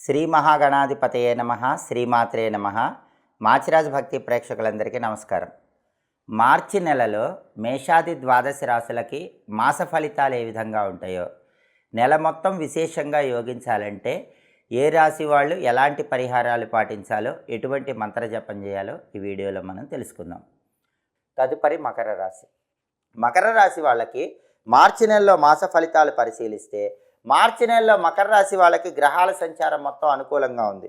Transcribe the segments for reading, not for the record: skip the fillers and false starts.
శ్రీ మహాగణాధిపతయే నమః, శ్రీమాత్రే నమః. మాచిరాజు భక్తి ప్రేక్షకులందరికీ నమస్కారం. మార్చి నెలలో మేషాది ద్వాదశ రాశులకి మాస ఫలితాలు ఏ విధంగా ఉంటాయో, నెల మొత్తం విశేషంగా యోగించాలంటే ఏ రాశి వాళ్ళు ఎలాంటి పరిహారాలు పాటించాలో, ఎటువంటి మంత్రజపం చేయాలో ఈ వీడియోలో మనం తెలుసుకుందాం. తదుపరి మకర రాశి. మకర రాశి వాళ్ళకి మార్చి నెలలో మాస ఫలితాలు పరిశీలిస్తే, మార్చి నెలలో మకర రాశి వాళ్ళకి గ్రహాల సంచారం మొత్తం అనుకూలంగా ఉంది.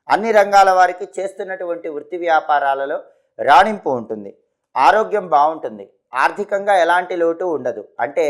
అన్ని రంగాల వారికి చేస్తున్నటువంటి వృత్తి వ్యాపారాలలో రాణింపు ఉంటుంది. ఆరోగ్యం బాగుంటుంది. ఆర్థికంగా ఎలాంటి లోటు ఉండదు. అంటే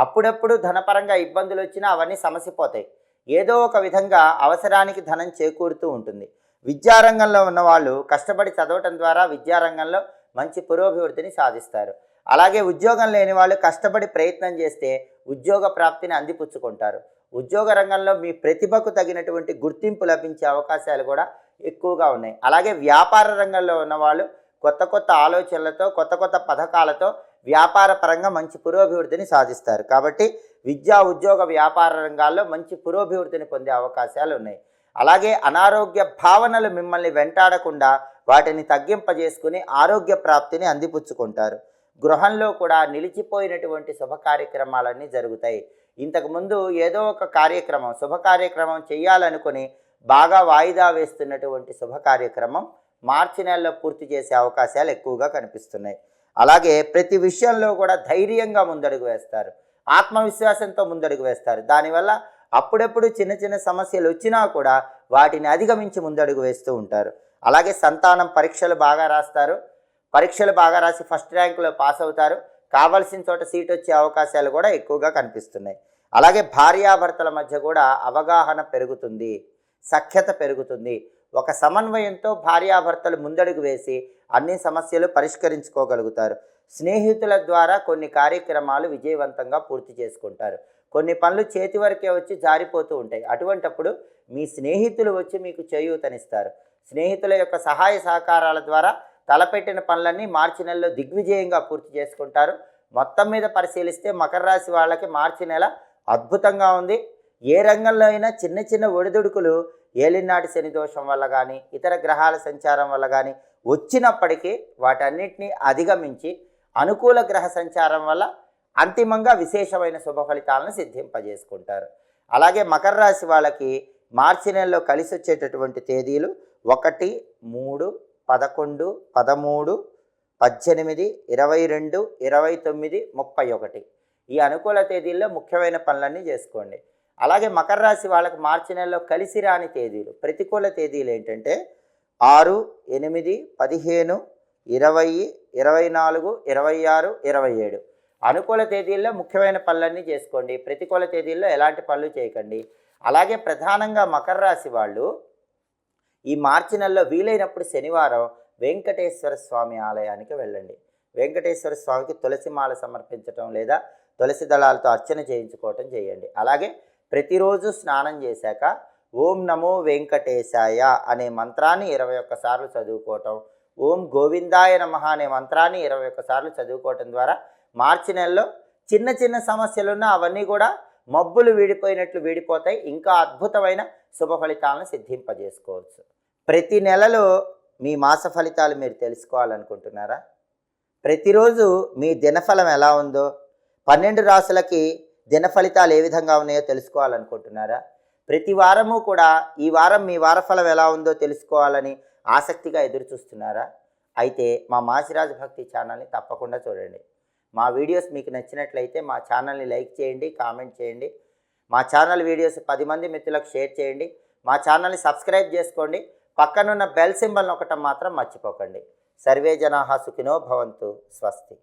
అప్పుడప్పుడు ధనపరంగా ఇబ్బందులు వచ్చినా అవన్నీ సమసిపోతాయి. ఏదో ఒక విధంగా అవసరానికి ధనం చేకూరుతూ ఉంటుంది. విద్యారంగంలో ఉన్నవాళ్ళు కష్టపడి చదవటం ద్వారా విద్యారంగంలో మంచి పురోభివృద్ధిని సాధిస్తారు. అలాగే ఉద్యోగం లేని వాళ్ళు కష్టపడి ప్రయత్నం చేస్తే ఉద్యోగ ప్రాప్తిని అందిపుచ్చుకుంటారు. ఉద్యోగ రంగంలో మీ ప్రతిభకు తగినటువంటి గుర్తింపు లభించే అవకాశాలు కూడా ఎక్కువగా ఉన్నాయి. అలాగే వ్యాపార రంగంలో ఉన్నవాళ్ళు కొత్త కొత్త ఆలోచనలతో, కొత్త కొత్త పథకాలతో వ్యాపార పరంగా మంచి పురోభివృద్ధిని సాధిస్తారు. కాబట్టి విద్యా, ఉద్యోగ, వ్యాపార రంగాల్లో మంచి పురోభివృద్ధిని పొందే అవకాశాలు ఉన్నాయి. అలాగే అనారోగ్య భావనలు మిమ్మల్ని వెంటాడకుండా వాటిని తగ్గింపజేసుకుని ఆరోగ్య ప్రాప్తిని అందిపుచ్చుకుంటారు. గృహంలో కూడా నిలిచిపోయినటువంటి శుభ కార్యక్రమాలన్నీ జరుగుతాయి. ఇంతకుముందు ఏదో ఒక కార్యక్రమం, శుభ కార్యక్రమం చేయాలనుకుని బాగా వాయిదా వేస్తున్నటువంటి శుభ కార్యక్రమం మార్చి నెలలో పూర్తి చేసే అవకాశాలు ఎక్కువగా కనిపిస్తున్నాయి. అలాగే ప్రతి విషయంలో కూడా ధైర్యంగా ముందడుగు వేస్తారు. ఆత్మవిశ్వాసంతో ముందడుగు వేస్తారు. దానివల్ల అప్పుడప్పుడు చిన్న చిన్న సమస్యలు వచ్చినా కూడా వాటిని అధిగమించి ముందడుగు వేస్తూ ఉంటారు. అలాగే సంతానం పరీక్షలు బాగా రాస్తారు. పరీక్షలు బాగా రాసి ఫస్ట్ ర్యాంకులో పాస్ అవుతారు. కావలసిన చోట సీట్ వచ్చే అవకాశాలు కూడా ఎక్కువగా కనిపిస్తున్నాయి. అలాగే భార్యాభర్తల మధ్య కూడా అవగాహన పెరుగుతుంది, సఖ్యత పెరుగుతుంది. ఒక సమన్వయంతో భార్యాభర్తలు ముందడుగు వేసి అన్ని సమస్యలు పరిష్కరించుకోగలుగుతారు. స్నేహితుల ద్వారా కొన్ని కార్యక్రమాలు విజయవంతంగా పూర్తి చేసుకుంటారు. కొన్ని పనులు చేతి వరకే వచ్చి జారిపోతూ ఉంటాయి. అటువంటప్పుడు మీ స్నేహితులు వచ్చి మీకు చేయూతనిస్తారు. స్నేహితుల యొక్క సహాయ సహకారాల ద్వారా తలపెట్టిన పనులన్నీ మార్చి నెలలో దిగ్విజయంగా పూర్తి చేసుకుంటారు. మొత్తం మీద పరిశీలిస్తే మకర రాశి వాళ్ళకి మార్చి నెల అద్భుతంగా ఉంది. ఏ రంగంలో అయినా చిన్న చిన్న ఒడిదుడుకులు ఏలినాటి శని దోషం వల్ల కానీ, ఇతర గ్రహాల సంచారం వల్ల కానీ వచ్చినప్పటికీ వాటన్నిటినీ అధిగమించి అనుకూల గ్రహ సంచారం వల్ల అంతిమంగా విశేషమైన శుభ ఫలితాలను సిద్ధింపజేసుకుంటారు. అలాగే మకర రాశి వాళ్ళకి మార్చి నెలలో కలిసి వచ్చేటటువంటి తేదీలు 1, 3, 11, 13, 18, 22, 29, 31. ఈ అనుకూల తేదీల్లో ముఖ్యమైన పనులన్నీ చేసుకోండి. అలాగే మకర రాశి వాళ్ళకి మార్చి నెలలో కలిసి రాని తేదీలు, ప్రతికూల తేదీలు ఏంటంటే 6, 8, 15, 20, 24, 26, 27. అనుకూల తేదీల్లో ముఖ్యమైన పనులన్నీ చేసుకోండి. ప్రతికూల తేదీల్లో ఎలాంటి పనులు చేయకండి. అలాగే ప్రధానంగా మకర రాశి వాళ్ళు ఈ మార్చి నెలలో వీలైనప్పుడు శనివారం వెంకటేశ్వర స్వామి ఆలయానికి వెళ్ళండి. వెంకటేశ్వర స్వామికి తులసి మాల సమర్పించటం లేదా తులసి దళాలతో అర్చన చేయించుకోవటం చేయండి. అలాగే ప్రతిరోజు స్నానం చేశాక ఓం నమో వెంకటేశాయ అనే మంత్రాన్ని 21 సార్లు చదువుకోవటం, ఓం గోవిందాయ నమః అనే మంత్రాన్ని 21 సార్లు చదువుకోవటం ద్వారా మార్చి నెలలో చిన్న చిన్న సమస్యలున్నా అవన్నీ కూడా మబ్బులు వీడిపోయినట్లు వీడిపోతాయి. ఇంకా అద్భుతమైన శుభ ఫలితాలను సిద్ధింపజేసుకోవచ్చు. ప్రతి నెలలో మీ మాస ఫలితాలు మీరు తెలుసుకోవాలనుకుంటున్నారా? ప్రతిరోజు మీ దినఫలం ఎలా ఉందో, 12 రాశులకి దిన ఫలితాలు ఏ విధంగా ఉన్నాయో తెలుసుకోవాలనుకుంటున్నారా? ప్రతి వారము కూడా ఈ వారం మీ వారఫలం ఎలా ఉందో తెలుసుకోవాలని ఆసక్తిగా ఎదురు చూస్తున్నారా? అయితే మా మాచిరాజు భక్తి ఛానల్ని తప్పకుండా చూడండి. మా వీడియోస్ మీకు నచ్చినట్లయితే మా ఛానల్ని లైక్ చేయండి, కామెంట్ చేయండి. మా ఛానల్ వీడియోస్ 10 మంది మిత్రులకు షేర్ చేయండి. మా ఛానల్ని సబ్స్క్రైబ్ చేసుకోండి. పక్కనున్న బెల్ సింబల్ నొక్కటం మాత్రం మర్చిపోకండి. సర్వే జనాః సుఖినో భవంతు. స్వస్తి.